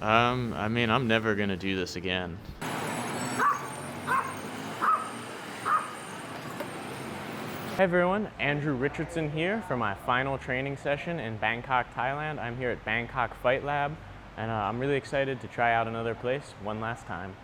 I mean, I'm never gonna do this again. Hey everyone, Andrew Richardson here for my final training session in Bangkok, Thailand. I'm here at Bangkok Fight Lab, and I'm really excited to try out another place one last time.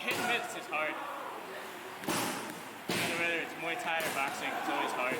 Hit and miss is hard. No matter whether it's Muay Thai or boxing, it's always hard.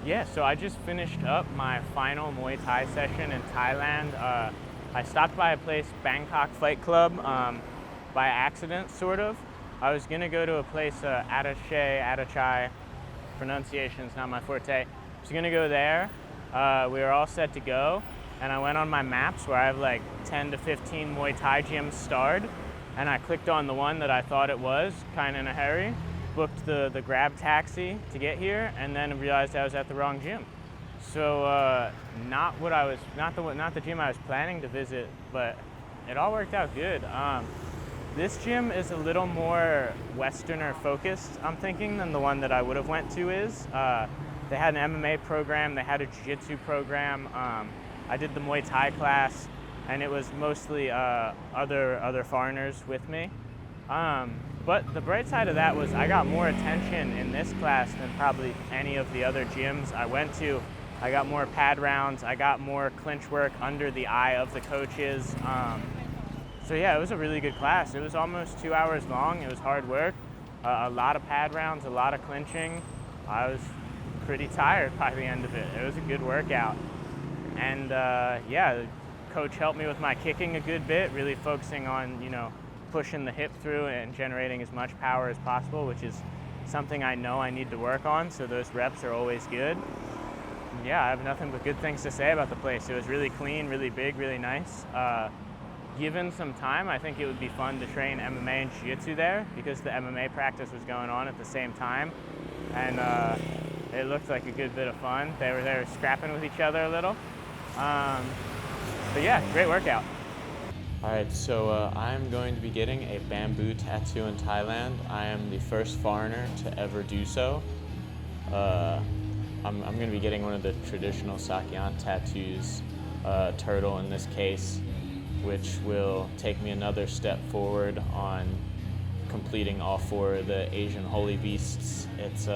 Yeah, so I just finished up my final Muay Thai session in Thailand. I stopped by a place, Bangkok Fight Club, by accident, sort of. I was gonna go to a place, Attachai, pronunciation's not my forte. was gonna go there. We were all set to go, and I went on my maps where I have like 10 to 15 Muay Thai gyms starred, and I clicked on the one that I thought it was, kind of in a hurry, booked the grab taxi to get here, and then realized I was at the wrong gym. So not the gym I was planning to visit, but it all worked out good. This gym is a little more Westerner focused, I'm thinking, than the one that I would have went to is. They had an MMA program, they had a jiu-jitsu program. I did the Muay Thai class, and it was mostly other foreigners with me. But the bright side of that was I got more attention in this class than probably any of the other gyms I went to. I got more pad rounds, I got more clinch work under the eye of the coaches. So yeah, it was a really good class. It was almost 2 hours long. It was hard work, a lot of pad rounds, a lot of clinching. I was pretty tired by the end of it. It was a good workout. And yeah, the coach helped me with my kicking a good bit, really focusing on, pushing the hip through and generating as much power as possible, which is something I know I need to work on, so those reps are always good. Yeah, I have nothing but good things to say about the place. It was really clean, really big, really nice. Given some time, I think it would be fun to train MMA and Jiu-Jitsu there because the MMA practice was going on at the same time, and it looked like a good bit of fun. They were scrapping with each other a little. But yeah, great workout. All right, so I'm going to be getting a bamboo tattoo in Thailand. I am the first foreigner to ever do so. I'm going to be getting one of the traditional Sakyant tattoos, turtle in this case, which will take me another step forward on completing all 4 of the Asian holy beasts. It's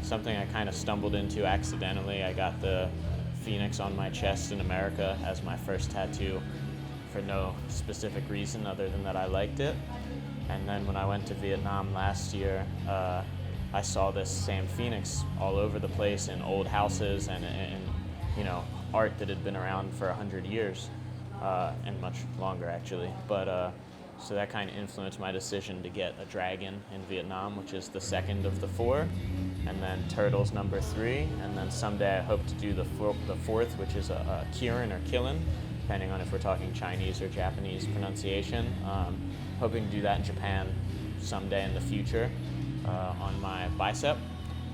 something I kind of stumbled into accidentally. I got the phoenix on my chest in America as my first tattoo for no specific reason other than that I liked it. And then when I went to Vietnam last year, I saw this same phoenix all over the place in old houses and art that had been around for 100 years, and much longer actually. But so that kind of influenced my decision to get a dragon in Vietnam, which is the second of the 4, and then turtle's number 3, and then someday I hope to do the 4th, which is a Kirin or Kilin, depending on if we're talking Chinese or Japanese pronunciation. Hoping to do that in Japan someday in the future on my bicep,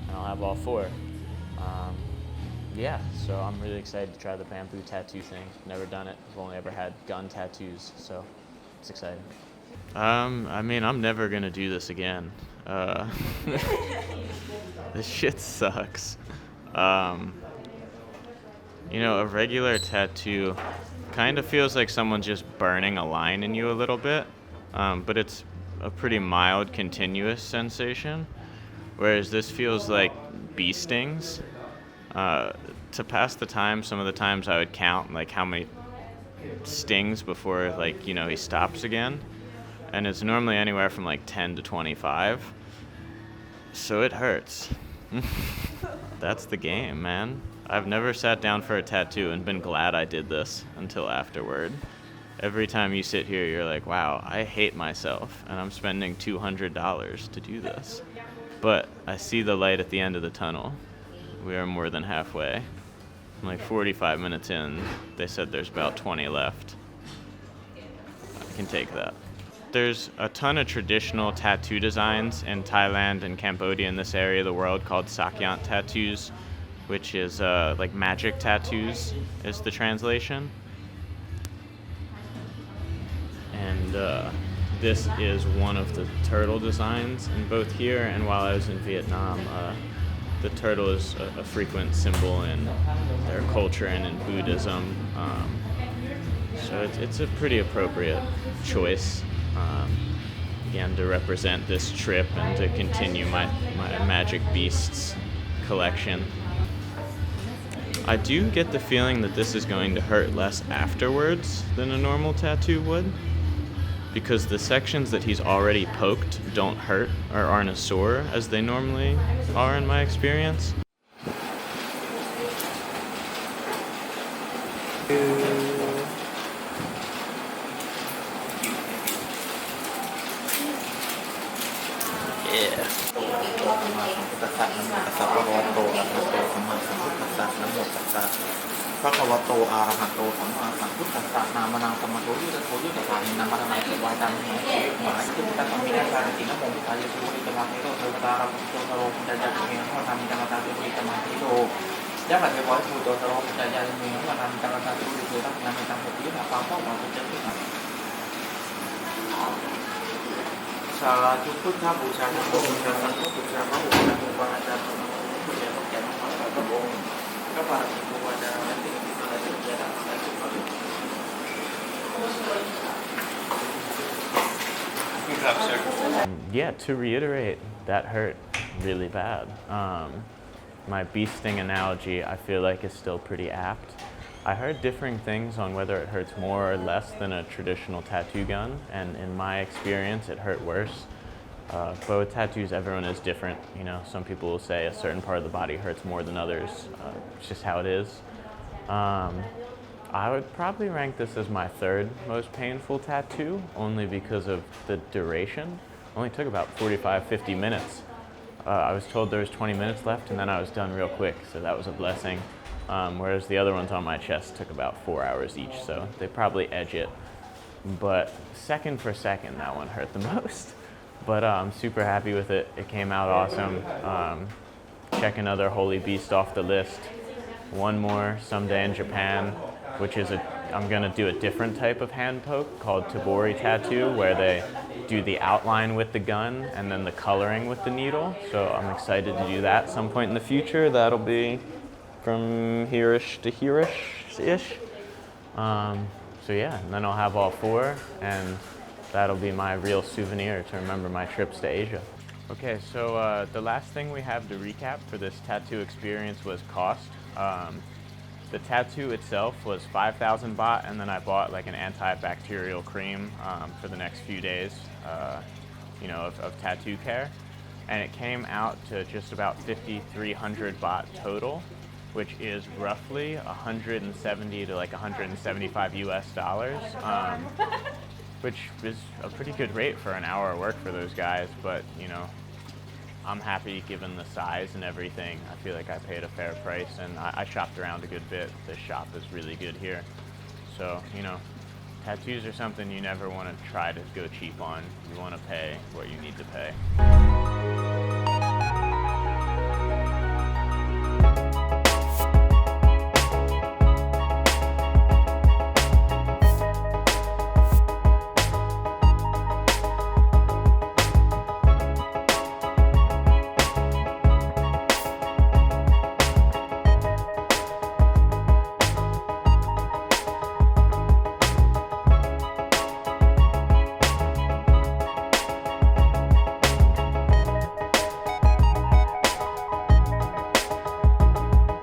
and I'll have all 4. Yeah, so I'm really excited to try the bamboo tattoo thing. Never done it. I've only ever had gun tattoos, so it's exciting. I mean, I'm never gonna do this again. This shit sucks. A regular tattoo kind of feels like someone's just burning a line in you a little bit, but it's a pretty mild, continuous sensation, whereas this feels like bee stings. To pass the time, some of the times I would count like how many stings before he stops again, and it's normally anywhere from like 10 to 25, so it hurts. That's the game, man. I've never sat down for a tattoo and been glad I did this until afterward. Every time you sit here, you're like, wow, I hate myself, and I'm spending $200 to do this. But I see the light at the end of the tunnel. We are more than halfway. I'm like 45 minutes in. They said there's about 20 left. I can take that. There's a ton of traditional tattoo designs in Thailand and Cambodia, in this area of the world, called Sakyant tattoos, which is like magic tattoos is the translation. And this is one of the turtle designs in both here and while I was in Vietnam. The turtle is a frequent symbol in their culture and in Buddhism. So it's a pretty appropriate choice, again, to represent this trip and to continue my Magic Beasts collection. I do get the feeling that this is going to hurt less afterwards than a normal tattoo would, because the sections that he's already poked don't hurt or aren't as sore as they normally are in my experience. Yeah. ตัสสะพระคะวะโตอะระหะโตสัมมาสัมพุทธัสสะนามานังสมมโตยุตโตยุตตาหินังมะระนังเทวาจันหมายหมายถึงการทำมินาการตินะโมพุทธายะสุริตวะเทโตเทวตาระพุทโตตโรปัญญาเมหะธรรมิจังตาตุริตมาทิโตยะขัดเทวะภูโตตโรปัญญาเมหะธรรมิจังตาตุริเทระนามิตังปฏิหะฟังพ่อมาตุเจตินะสาธุพุทธบูชาธรรมบูชาสังฆบูชาพระอุปถัมภ์วาจาธรรมบูชาพระแก่พระองค์ก็ปาฏิโมวาจาและติอะไรที่เกี่ยวกับอะไรที่เขา Good job, sir. Yeah, to reiterate, that hurt really bad. My bee sting analogy, I feel like, is still pretty apt. I heard differing things on whether it hurts more or less than a traditional tattoo gun, and in my experience, it hurt worse. But with tattoos, everyone is different. You know, some people will say a certain part of the body hurts more than others. It's just how it is. I would probably rank this as my third most painful tattoo, only because of the duration. It only took about 45-50 minutes. I was told there was 20 minutes left, and then I was done real quick, so that was a blessing. Whereas the other ones on my chest took about 4 hours each, so they probably edge it. But second for second, that one hurt the most. But I'm super happy with it. It came out awesome. Check another holy beast off the list. One more someday in Japan, which is I'm gonna do a different type of hand poke called Tabori tattoo, where they do the outline with the gun and then the coloring with the needle. So I'm excited to do that some point in the future. That'll be from here-ish to here-ish. So yeah, and then I'll have all four, and that'll be my real souvenir to remember my trips to Asia. Okay, so the last thing we have to recap for this tattoo experience was cost. The tattoo itself was 5,000 baht, and then I bought like an antibacterial cream for the next few days, of tattoo care. And it came out to just about 5,300 baht total, which is roughly 170 to like 175 US dollars, which is a pretty good rate for an hour of work for those guys. But, I'm happy given the size and everything. I feel like I paid a fair price, and I shopped around a good bit. This shop is really good here. So, tattoos are something you never want to try to go cheap on. You want to pay what you need to pay.